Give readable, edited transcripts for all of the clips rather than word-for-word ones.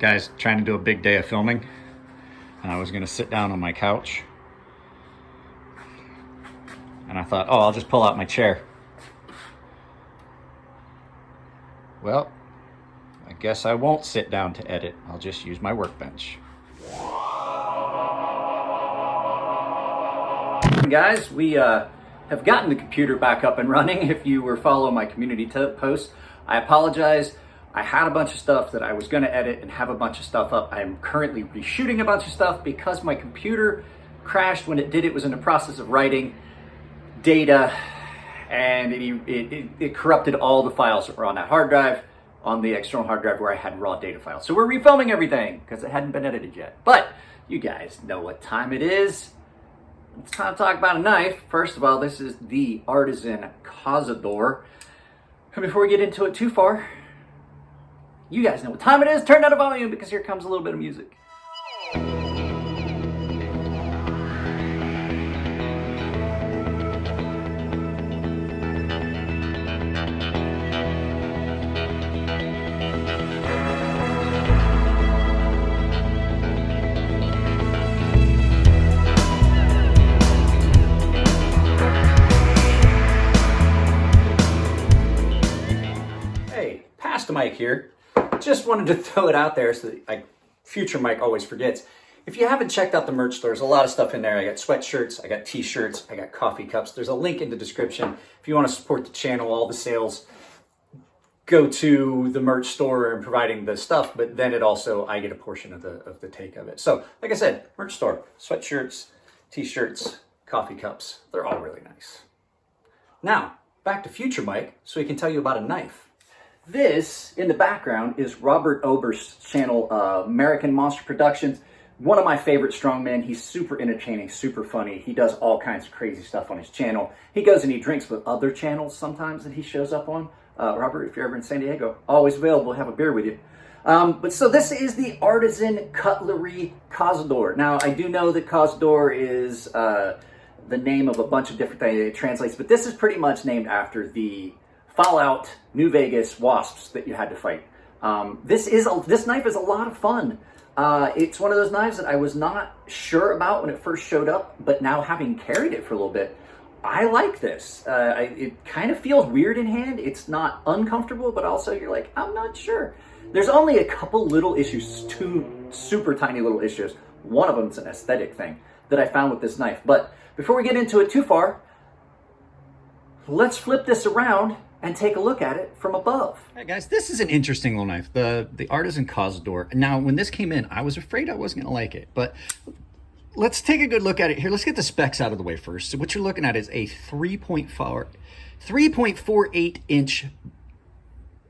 Guys, trying to do a big day of filming. I was gonna sit down on my couch and I thought, oh, I'll just pull out my chair. Well, I guess I won't sit down to edit. I'll just use my workbench. Guys, we have gotten the computer back up and running. If you were following my community posts, I apologize. I had a bunch of stuff that I was going to edit and have a bunch of stuff up. I'm currently reshooting a bunch of stuff because my computer crashed when it did. It was in the process of writing data, and it corrupted all the files that were on that hard drive, on the external hard drive where I had raw data files. So we're refilming everything because it hadn't been edited yet. But you guys know what time it is. It's time to talk about a knife. First of all, this is the Artisan Cazador. And before we get into it too far, you guys know what time it is. Turn down the volume because here comes a little bit of music. Hey, pass the mic here. Just wanted to throw it out there so that future Mike always forgets. If you haven't checked out the merch store, there's a lot of stuff in there. I got sweatshirts, I got t-shirts, I got coffee cups. There's a link in the description. If you want to support the channel, all the sales go to the merch store and providing the stuff, but then I get a portion of the take of it. So, like I said, merch store, sweatshirts, t-shirts, coffee cups. They're all really nice. Now, back to future Mike so he can tell you about a knife. This, in the background, is Robert Oberst's channel, American Monster Productions. One of my favorite strongmen. He's super entertaining, super funny. He does all kinds of crazy stuff on his channel. He goes and he drinks with other channels sometimes that he shows up on. Robert, if you're ever in San Diego, always available, have a beer with you. So this is the Artisan Cutlery Cazador. Now, I do know that Cazador is the name of a bunch of different things it translates, but this is pretty much named after the Fallout New Vegas wasps that you had to fight. This knife is a lot of fun. It's one of those knives that I was not sure about when it first showed up, but now having carried it for a little bit, I like this. It kind of feels weird in hand. It's not uncomfortable, but also you're like, I'm not sure. There's only a couple little issues, two super tiny little issues. One of them is an aesthetic thing that I found with this knife. But before we get into it too far, let's flip this around and take a look at it from above. Hey guys, this is an interesting little knife, the Artisan Cazador. Now, when this came in, I was afraid I wasn't gonna like it, but let's take a good look at it here. Let's get the specs out of the way first. So what you're looking at is a 3.48 inch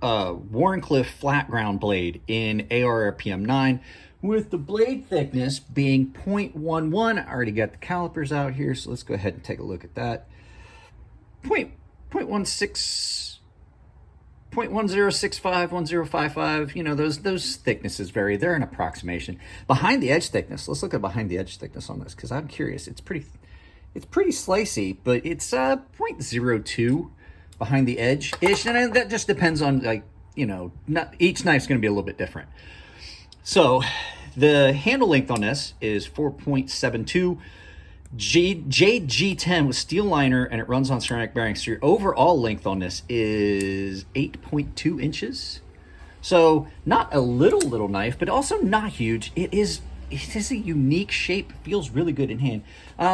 Warncliffe flat ground blade in AR/RPM 9 with the blade thickness being 0.11. I already got the calipers out here, so let's go ahead and take a look at that. 0.1065, 1055, you know, those thicknesses vary. They're an approximation. Behind the edge thickness, let's look at behind the edge thickness on this because I'm curious. It's pretty slicey, but it's 0.02 behind the edge-ish, and that just depends on, like, you know, not each knife's going to be a little bit different. So the handle length on this is 4.72. JG10 with steel liner, and it runs on ceramic bearings. So your overall length on this is 8.2 inches. So not a little knife, but also not huge. It is a unique shape. Feels really good in hand.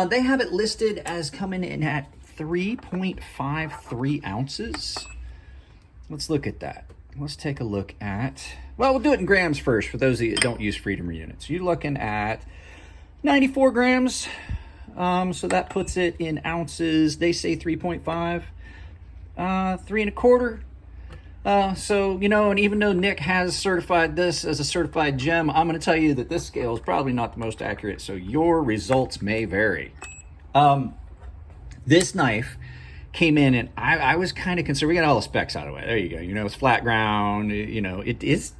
They have it listed as coming in at 3.53 ounces. Let's look at that. Let's take a look at, well, we'll do it in grams first for those of you that don't use Freedom units. You're looking at 94 grams. So that puts it in ounces. They say 3.5, 3.25. So, you know, and even though Nick has certified this as a certified gem, I'm going to tell you that this scale is probably not the most accurate. So your results may vary. This knife came in and I was kind of concerned. We got all the specs out of the way. There you go. You know, it's flat ground. You know, it is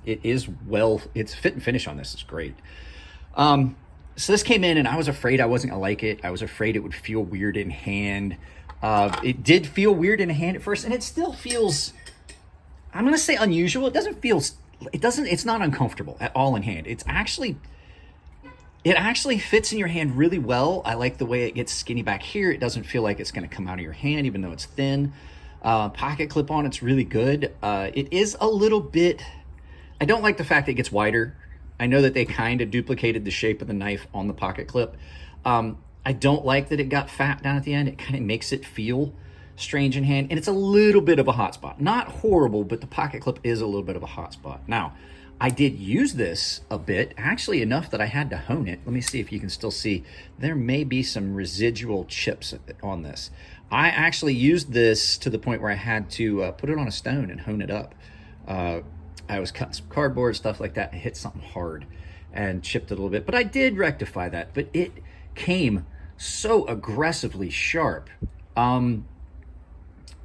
well, it's fit and finish on this. It's great. So this came in and I was afraid I wasn't gonna like it. I was afraid it would feel weird in hand. It did feel weird in hand at first, and it still feels, I'm gonna say unusual. It doesn't feel it's not uncomfortable at all in hand. It actually fits in your hand really well. I like the way it gets skinny back here. It doesn't feel like it's going to come out of your hand, even though it's thin. Pocket clip on, it's really good. It is a little bit, I don't like the fact that it gets wider. I know that they kind of duplicated the shape of the knife on the pocket clip. I don't like that it got fat down at the end. It kind of makes it feel strange in hand, and it's a little bit of a hot spot. Not horrible, but the pocket clip is a little bit of a hot spot. Now, I did use this a bit, actually enough that I had to hone it. Let me see if you can still see. There may be some residual chips on this. I actually used this to the point where I had to put it on a stone and hone it up. I was cutting some cardboard, stuff like that, and hit something hard and chipped it a little bit. But I did rectify that, but it came so aggressively sharp.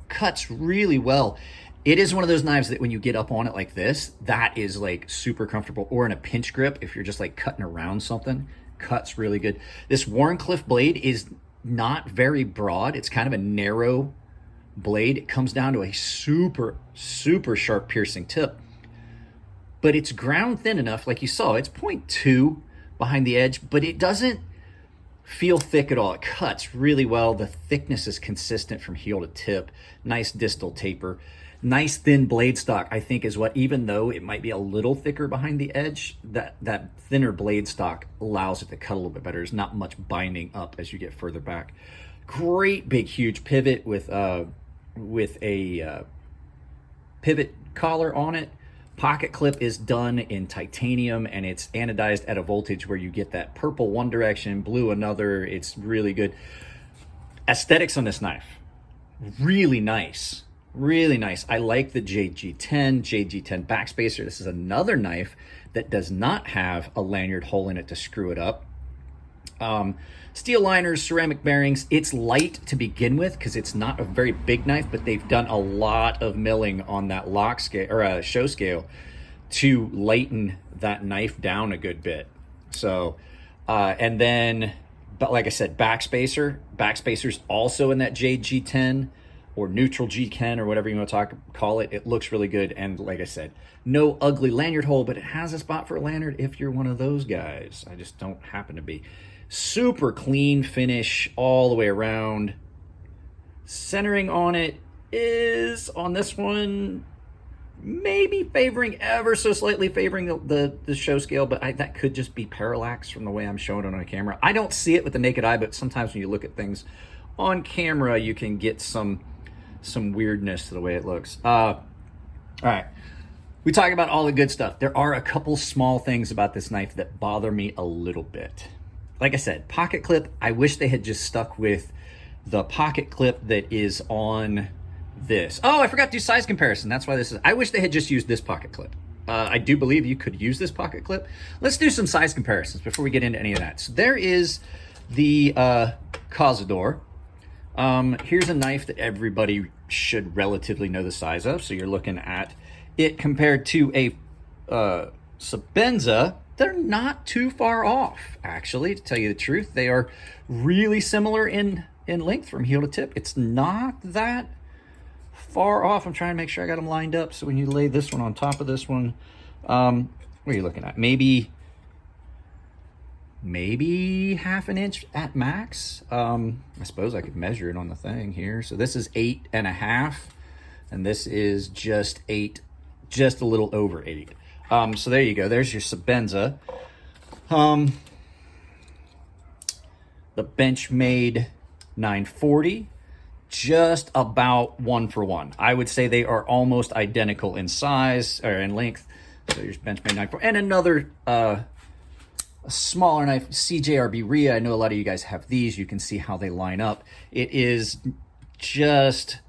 Cuts really well. It is one of those knives that when you get up on it like this, that is like super comfortable, or in a pinch grip, if you're just like cutting around something, cuts really good. This Wharncliffe blade is not very broad. It's kind of a narrow blade. It comes down to a super, super sharp piercing tip, but it's ground thin enough. Like you saw, it's 0.2 behind the edge, but it doesn't feel thick at all. It cuts really well. The thickness is consistent from heel to tip. Nice distal taper. Nice thin blade stock, I think, is what, even though it might be a little thicker behind the edge, that thinner blade stock allows it to cut a little bit better. There's not much binding up as you get further back. Great big huge pivot with a pivot collar on it. Pocket clip is done in titanium, and it's anodized at a voltage where you get that purple one direction, blue another. It's really good. Aesthetics on this knife, really nice. Really nice. I like the JG10 backspacer. This is another knife that does not have a lanyard hole in it to screw it up. Steel liners, ceramic bearings. It's light to begin with because it's not a very big knife, but they've done a lot of milling on that lock scale or show scale to lighten that knife down a good bit. So, and then, but like I said, backspacer's also in that JG10 or neutral G10 or whatever you want to call it. It looks really good. And like I said, no ugly lanyard hole, but it has a spot for a lanyard if you're one of those guys. I just don't happen to be. Super clean finish all the way around. Centering on it is, on this one, maybe favoring, ever so slightly favoring the show scale, but that could just be parallax from the way I'm showing it on a camera. I don't see it with the naked eye, but sometimes when you look at things on camera, you can get some weirdness to the way it looks. All right, we talk about all the good stuff. There are a couple small things about this knife that bother me a little bit. Like I said, pocket clip, I wish they had just stuck with the pocket clip that is on this. Oh, I forgot to do size comparison. That's why this is, I wish they had just used this pocket clip. I do believe you could use this pocket clip. Let's do some size comparisons before we get into any of that. So there is the Cazador. Here's a knife that everybody should relatively know the size of. So you're looking at it compared to a Sebenza. They're not too far off, actually, to tell you the truth. They are really similar in length from heel to tip. It's not that far off. I'm trying to make sure I got them lined up. So when you lay this one on top of this one, what are you looking at? Maybe half an inch at max. I suppose I could measure it on the thing here. So this is 8.5, and this is just 8, just a little over 8. So there you go. There's your Sebenza. The Benchmade 940, just about 1 for 1. I would say they are almost identical in size or in length. So here's Benchmade 940, and another a smaller knife, CJRB Rhea. I know a lot of you guys have these. You can see how they line up. It is just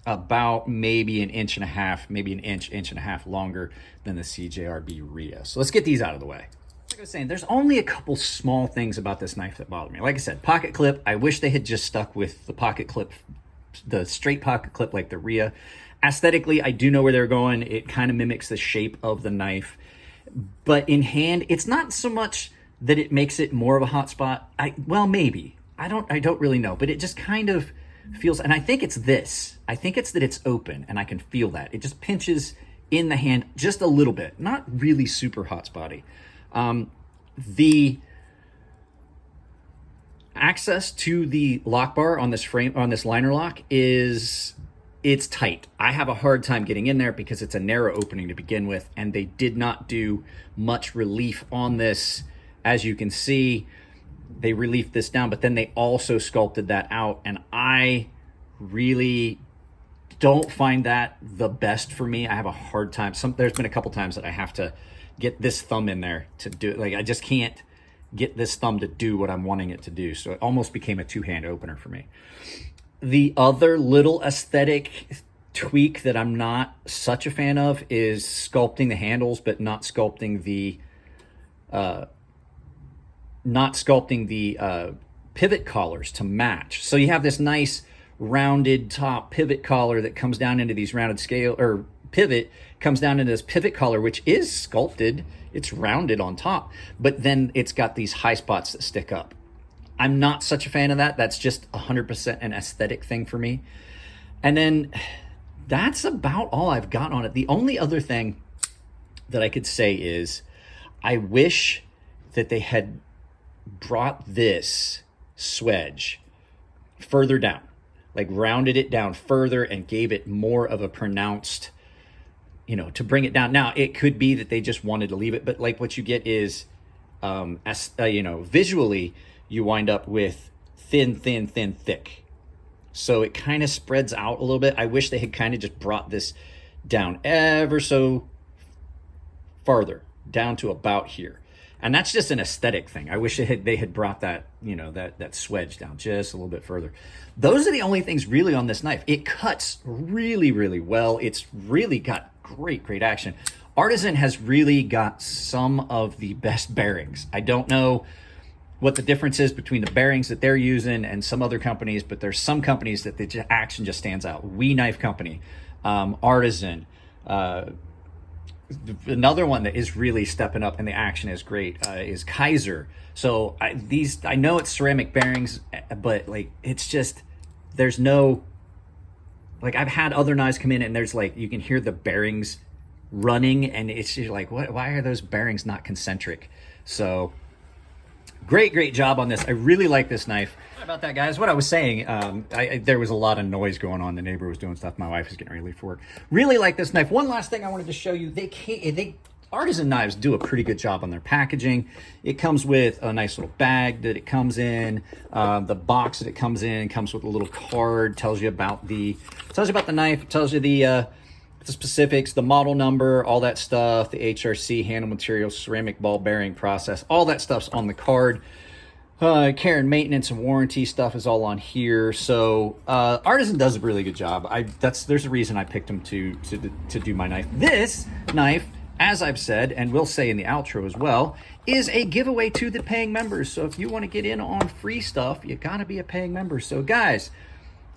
about maybe 1.5 inches, maybe an inch and a half longer than the CJRB Rhea. So let's get these out of the way. Like I was saying, there's only a couple small things about this knife that bother me. Like I said, pocket clip, I wish they had just stuck with the pocket clip, the straight pocket clip like the Rhea. Aesthetically, I do know where they're going. It kind of mimics the shape of the knife. But in hand, it's not so much that it makes it more of a hot spot. Well, maybe. I don't really know, but it just kind of feels, and I think it's this. I think it's that it's open, and I can feel that. It just pinches in the hand just a little bit, not really super hot spotty. The access to the lock bar on this frame, on this liner lock, it's tight. I have a hard time getting in there because it's a narrow opening to begin with, and they did not do much relief on this. As you can see, they reliefed this down, but then they also sculpted that out, and I really don't find that the best for me. I have a hard time. There's been a couple times that I have to get this thumb in there to do it. Like, I just can't get this thumb to do what I'm wanting it to do. So it almost became a two-hand opener for me. The other little aesthetic tweak that I'm not such a fan of is sculpting the handles, but not sculpting the pivot collars to match. So you have this nice rounded top pivot collar that comes down into these rounded scale, or pivot comes down into this pivot collar, which is sculpted. It's rounded on top, but then it's got these high spots that stick up. I'm not such a fan of that. That's just 100% an aesthetic thing for me. And then that's about all I've got on it. The only other thing that I could say is I wish that they had brought this swedge further down, like rounded it down further and gave it more of a pronounced, to bring it down. Now, it could be that they just wanted to leave it, but like what you get is, visually, you wind up with thin, thin, thin, thick. So it kind of spreads out a little bit. I wish they had kind of just brought this down ever so farther, down to about here. And that's just an aesthetic thing. I wish they had brought that, that swedge down just a little bit further. Those are the only things really on this knife. It cuts really, really well. It's really got great, great action. Artisan has really got some of the best bearings. I don't know what the difference is between the bearings that they're using and some other companies, but there's some companies that the action just stands out. We Knife Company, Artisan, another one that is really stepping up and the action is great is Kaiser. So I know it's ceramic bearings, but like, it's just, there's no, like, I've had other knives come in and there's like, you can hear the bearings running and it's just like, why are those bearings not concentric? So great job on this. I really like this knife. Sorry about that, guys. What I was saying, there was a lot of noise going on. The neighbor was doing stuff. My wife was getting ready to leave for work. Really like this knife. One last thing I wanted to show you. Artisan knives do a pretty good job on their packaging. It comes with a nice little bag that it comes in. The box that it comes in comes with a little card. Tells you about the knife. It tells you the specifics, the model number, all that stuff, the HRC, handle material, ceramic ball bearing process, all that stuff's on the card. Care and maintenance and warranty stuff is all on here. So Artisan does a really good job. There's a reason I picked them to do my knife. This knife, as I've said, and we'll say in the outro as well, is a giveaway to the paying members. So if you want to get in on free stuff, you gotta be a paying member. So guys,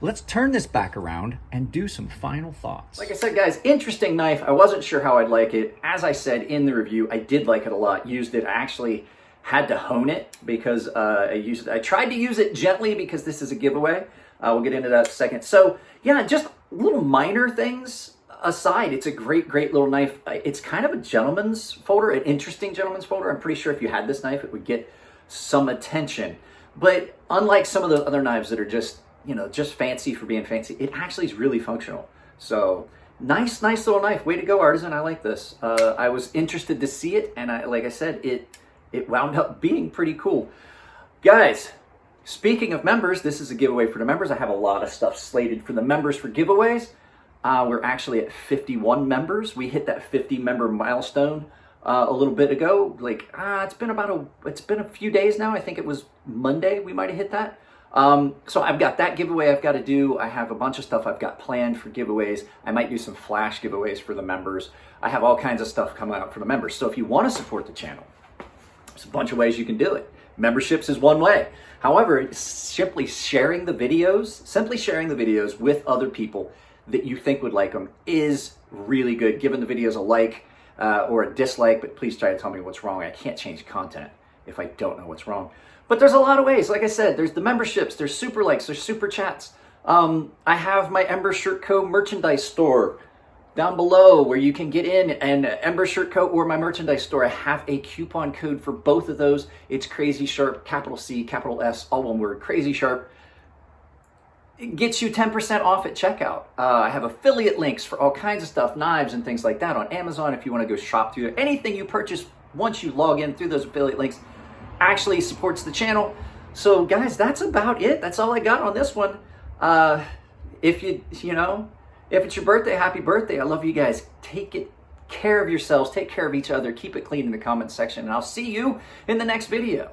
let's turn this back around and do some final thoughts. Like I said, guys, interesting knife. I wasn't sure how I'd like it. As I said in the review, I did like it a lot. Used it. I actually had to hone it because I tried to use it gently because this is a giveaway. We'll get into that in a second. So yeah, just little minor things aside, it's a great little knife. It's kind of a gentleman's folder, an interesting gentleman's folder. I'm pretty sure if you had this knife, it would get some attention. But unlike some of the other knives that are just fancy for being fancy, it actually is really functional. So nice little knife. Way to go, Artisan. I like this. I was interested to see it, and like I said, it wound up being pretty cool. Guys, speaking of members, this is a giveaway for the members. I have a lot of stuff slated for the members for giveaways. We're actually at 51 members. We hit that 50 member milestone a little bit ago. It's been a few days now. I think it was Monday we might have hit that. So I've got that giveaway I've got to do. I have a bunch of stuff I've got planned for giveaways. I might do some flash giveaways for the members. I have all kinds of stuff coming out for the members. So if you want to support the channel, there's a bunch of ways you can do it. Memberships is one way. However, simply sharing the videos with other people that you think would like them is really good. Giving the videos a like or a dislike, but please try to tell me what's wrong. I can't change content if I don't know what's wrong. But there's a lot of ways. Like I said, there's the memberships, there's super likes, there's super chats. I have my Ember Shirt Co. merchandise store Down below where you can get in an Ember shirt coat or my merchandise store, I have a coupon code for both of those. It's CrazySharp, capital C, capital S, all one word, CrazySharp. It gets you 10% off at checkout. I have affiliate links for all kinds of stuff, knives and things like that on Amazon if you want to go shop through there. Anything you purchase once you log in through those affiliate links actually supports the channel. So guys, that's about it. That's all I got on this one. If it's your birthday, happy birthday. I love you guys. Take care of yourselves. Take care of each other. Keep it clean in the comments section. And I'll see you in the next video.